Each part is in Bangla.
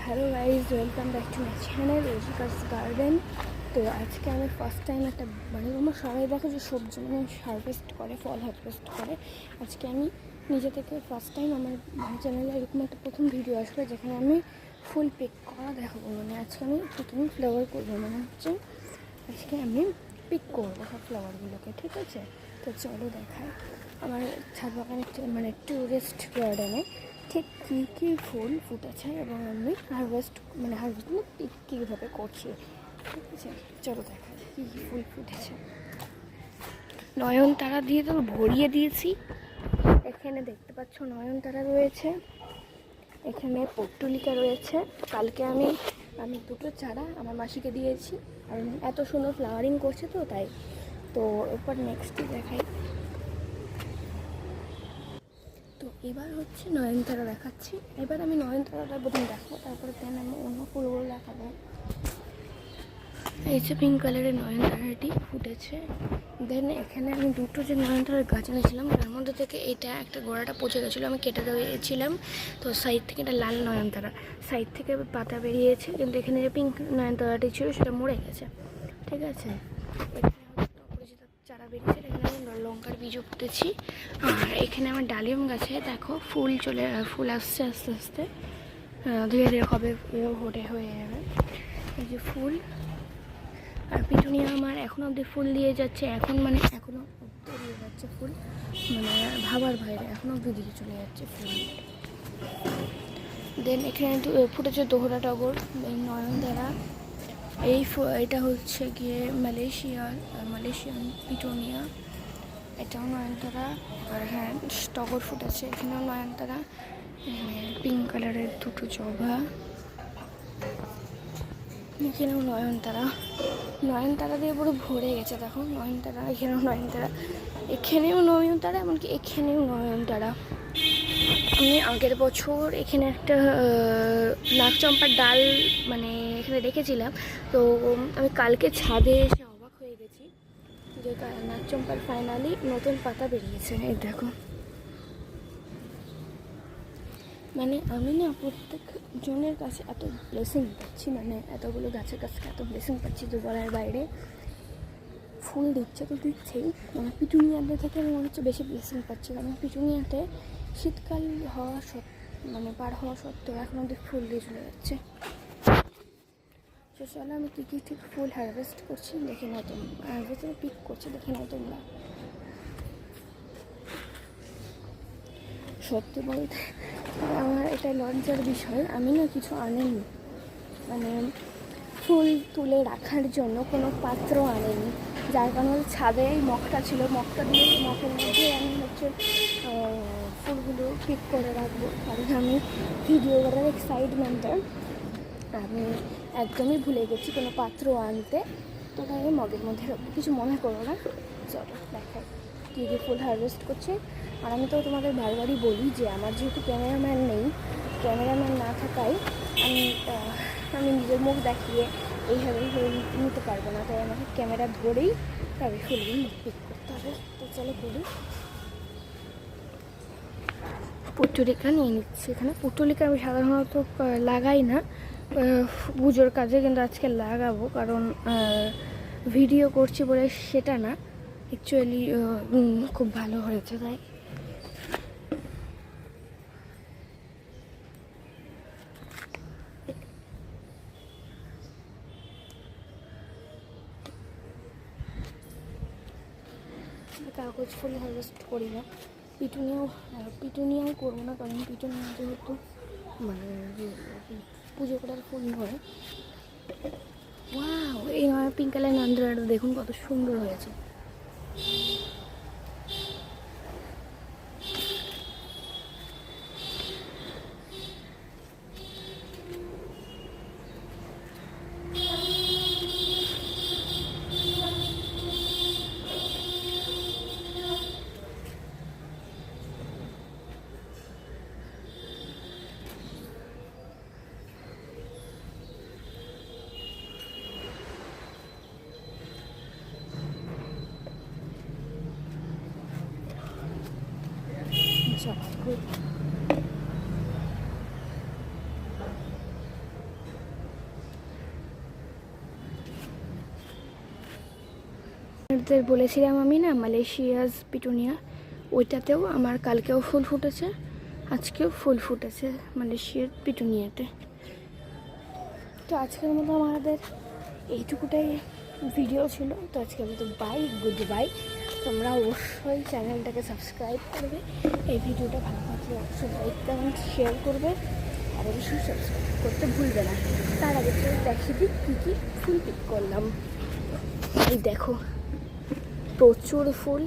Hello guys, welcome back to my channel রোজিকাস গার্ডেন। তো আজকে আমি ফার্স্ট টাইম একটা আমার সবাই দেখো যে সবজি হারভেস্ট করে, ফল হারভেস্ট করে। আজকে আমি নিজে থেকে ফার্স্ট টাইম আমার চ্যানেলে এরকম একটা প্রথম ভিডিও আসবে যেখানে আমি ফুল পিক করা দেখাবো। আজকে আমি পিকিং ফ্লাওয়ার করবো, হচ্ছে আজকে আমি পিক করবো সব ফ্লাওয়ারগুলোকে, ঠিক আছে? তো চলো দেখাই আমার ছাদ বাগানের টুরিস্ট গার্ডেনে ঠিক কী কী ফুল ফুটেছে এবং আমি হারভেস্ট পিক কীভাবে করছি, ঠিক আছে? চলো দেখাই কী কী ফুল ফুটেছে। নয়নতারা দিয়ে তো ভরিয়ে দিয়েছি। এখানে দেখতে পাচ্ছ নয়নতারা রয়েছে, এখানে পর্তুলিকা রয়েছে। কালকে আমি দুটো চারা আমার মাসিকে দিয়েছি, কারণ এত সুন্দর ফ্লাওয়ারিং করছে তো তাই। তো এরপর নেক্সট দেখাই। তো এবার হচ্ছে নয়নতারা দেখাচ্ছি। এবার আমি নয়নতারাটা প্রথম দেখাবো, তারপরে দেন আমি অন্য ফুলগুলো দেখাবো। এই যে পিঙ্ক কালারের নয়নতারাটি ফুটেছে। দেন এখানে আমি দুটো যে নয়নতারার গাছ এনেছিলাম তার মধ্যে থেকে এটা একটা গোড়াটা পচে গেছিলো, আমি কেটে দিয়েছিলাম। তো সাইড থেকে এটা লাল নয়নতারা, সাইড থেকে পাতা বেরিয়েছে, কিন্তু এখানে যে পিঙ্ক নয়নতারাটি ছিল সেটা মরে গেছে, ঠিক আছে? চারা বেরিয়েছে, এখানে আমি লঙ্কার বীজও পুঁতেছি। আর এখানে আমার ডালিম গাছে দেখো ফুল আসছে আস্তে আস্তে, ধীরে ধীরে হবে হয়ে যাবে এই যে ফুল। আর পিটুনিয়া আমার এখনও অবধি ফুল দিয়ে যাচ্ছে, এখনও অবধি দিয়ে যাচ্ছে ফুল, ভাবার বাইরে এখনও অবধি দিয়ে চলে যাচ্ছে ফুল। দেন এখানে ফুটেছে দোহরা টগর, এই নয়নতারা, এটা হচ্ছে গিয়ে মালয়েশিয়ান পিটুনিয়া, এটাও নয়নতারা। আর হ্যাঁ, টগর ফুটেছে, এখানেও নয়নতারা। পিঙ্ক কালারের দুটো জবা, এখানেও নয়নতারা দিয়ে পুরো ভরে গেছে। দেখো নয়নতারা, এখানেও নয়নতারা, এমনকি এখানেও নয়নতারা। আমি আগের বছর এখানে একটা নাকচম্পার ডাল এখানে রেখেছিলাম। তো আমি কালকে ছাদে এসে অবাক হয়ে গেছি যে নাকচম্পার ফাইনালি নতুন পাতা বেরিয়েছে। এই দেখো, আমি না প্রত্যেক জনের কাছে এত ব্লেসিং পাচ্ছি, এতগুলো গাছের কাছে এত ব্লেসিং পাচ্ছি যে বলার বাইরে। ফুল দিচ্ছে তো দিচ্ছেই, পিটুনিয়াতে থেকে আমি মনে হচ্ছে বেশি ব্লেসিং পাচ্ছি, কারণ পিটুনিয়াতে শীতকাল হওয়া পার হওয়া সত্ত্বেও এখন অব্দি ফুল দিয়ে চলে যাচ্ছে। তো চলো আমি কী কী ঠিক ফুল হারভেস্ট করছি দেখে নাও তোমরা, পিক করছি দেখে নাও তোমরা। সত্যি বলতে আমার এটা লজ্জার বিষয়, আমি না কিছু আনিনি, ফুল তুলে রাখার জন্য কোনো পাত্র আনেনি, যার কারণে ছাদে মগটা ছিল, মগের মধ্যে আমি ফুলগুলো পিক করে রাখবো। কারণ আমি ভিডিও করার এক্সাইটমেন্টে আমি একদমই ভুলে গেছি কোনো পাত্র আনতে। তো তাই আমি মগের মধ্যে রাখবো, কিছু মনে করো না। চলো দেখাই কী কী ফুল হারভেস্ট করছে। আর আমি তো তোমাদের বারবারই বলি যে আমার যেহেতু ক্যামেরাম্যান নেই, ক্যামেরাম্যান না থাকায় আমি নিজের মুখ দেখিয়ে এইভাবে নিতে পারবো না, তাই আমাকে ক্যামেরা ধরেই তবে ফুলগুলো পিক করতে হবে। তো চলো করি। পর্তুলিকা নিয়ে নিচ্ছি। এখানে পর্তুলিকা আমি সাধারণত লাগাই না পুজোর কাজে, কিন্তু আজকে লাগাবো, কারণ ভিডিও করছি বলে সেটা না, অ্যাকচুয়ালি খুব ভালো হয়েছে তাই। কাগজ ফুল হারভেস্ট করি না, পিটুনিয়াও করবো না, কারণ পিটুনিয়া যেহেতু পুজো করার ফুল নয়। ওয়াও, এই পিঙ্ক কালার নয়নতারাটা দেখুন কত সুন্দর হয়েছে। তোমাদের বলেছিলাম আমি না মালয়েশিয়াস পিটুনিয়া, ওইটাতেও আমার কালকেও ফুল ফুটেছে, আজকেও ফুল ফুটেছে মালয়েশিয়ার পিটুনিয়াতে। তো আজকের মতো আমাদের এইটুকুটাই ভিডিও ছিল। তো আজকের মতো বাই, গুড বাই। তোমরা অবশ্যই চ্যানেলটাকে সাবস্ক্রাইব করবে, এই ভিডিওটা ভালো লাগলে অবশ্যই লাইক কমেন্ট শেয়ার করবে, আর অবশ্যই সাবস্ক্রাইব করতে ভুলবে না। তার আগে তো দেখিয়ে দিই কী কী ফুল পিক করলাম। এই দেখো প্রচুর ফুল,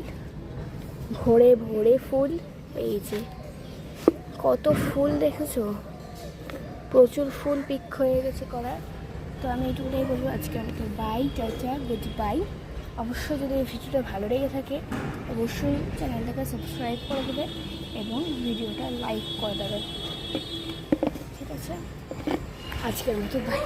ভরে ভরে ফুল, এই যে কত ফুল দেখেছো, প্রচুর ফুল পিক হয়ে গেছে করার। তো আমি এইটুকুটাই বলবো আজকে আমাকে বাই, টাটা, গুড বাই। অবশ্যই যদি এই ভিডিওটা ভালো লেগে থাকে অবশ্যই চ্যানেলটাকে সাবস্ক্রাইব করে দেবে এবং ভিডিওটা লাইক করে দেবে, ঠিক আছে? আজকের মতো বাই।